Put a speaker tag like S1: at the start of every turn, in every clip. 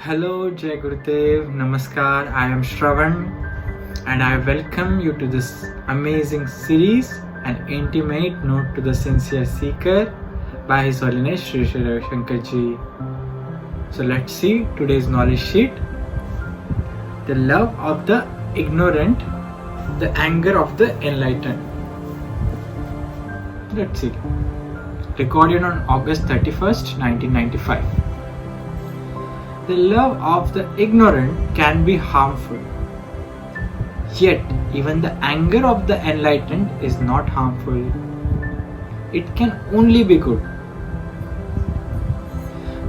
S1: Hello, Jai Gurudev, Namaskar. I am Shravan and I welcome you to this amazing series, An Intimate Note to the Sincere Seeker by His Holiness Shri Shri Ravi Shankar Ji. So let's see today's knowledge sheet. The love of the ignorant, the anger of the enlightened. Let's see. Recorded on August 31st, 1995. The love of the ignorant can be harmful. Yet, even the anger of the enlightened is not harmful. It can only be good.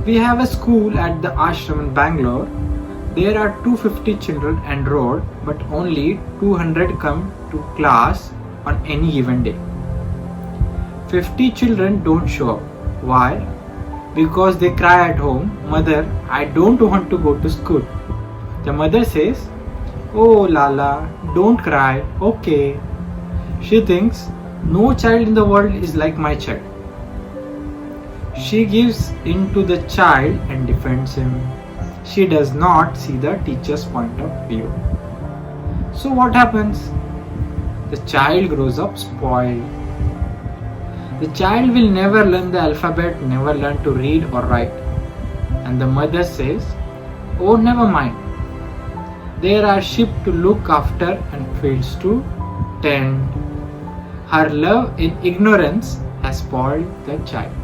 S1: We have a school at the ashram in Bangalore. There are 250 children enrolled, but only 200 come to class on any given day. 50 children don't show up. Why? Because they cry at home, "Mother, I don't want to go to school." The mother says, "Oh Lala, don't cry, okay." She thinks, no child in the world is like my child. She gives in to the child and defends him. She does not see the teacher's point of view. So what happens? The child grows up spoiled. The child will never learn the alphabet, never learn to read or write. And the mother says, "Oh, never mind. There are sheep to look after and fields to tend." Her love in ignorance has spoiled the child.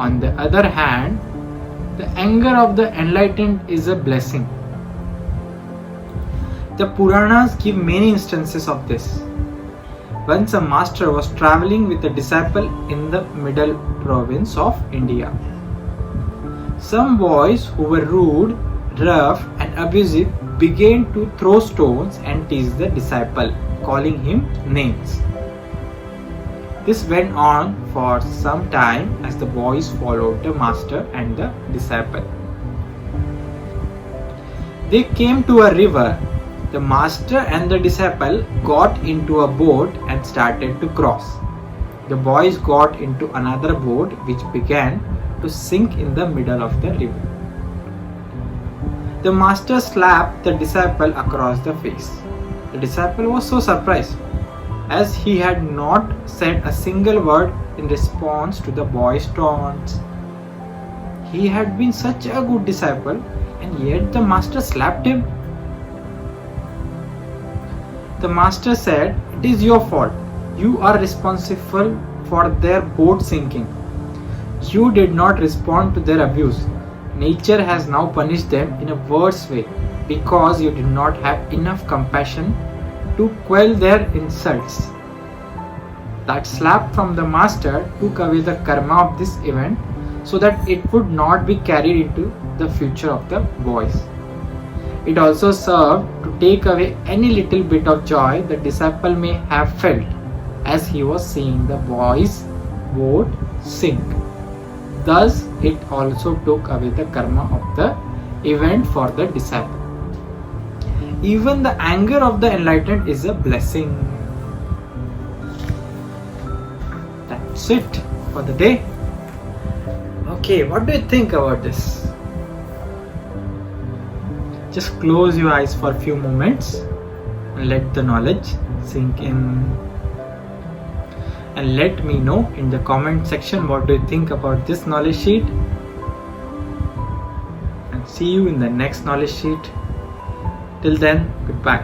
S1: On the other hand, the anger of the enlightened is a blessing. The Puranas give many instances of this. Once a master was traveling with a disciple in the middle province of India. Some boys who were rude, rough and abusive began to throw stones and tease the disciple, calling him names. This went on for some time as the boys followed the master and the disciple. They came to a river. The master and the disciple got into a boat and started to cross. The boys got into another boat which began to sink in the middle of the river. The master slapped the disciple across the face. The disciple was so surprised, as he had not said a single word in response to the boy's taunts. He had been such a good disciple, and yet the master slapped him. The master said, "It is your fault. You are responsible for their boat sinking. You did not respond to their abuse. Nature has now punished them in a worse way because you did not have enough compassion to quell their insults." That slap from the master took away the karma of this event so that it would not be carried into the future of the boys. It also served to take away any little bit of joy the disciple may have felt as he was seeing the boy's boat sink. Thus, it also took away the karma of the event for the disciple. Even the anger of the enlightened is a blessing. That's it for the day. Okay, what do you think about this? Just close your eyes for a few moments and let the knowledge sink in. And let me know in the comment section what do you think about this knowledge sheet. And see you in the next knowledge sheet. Till then, goodbye.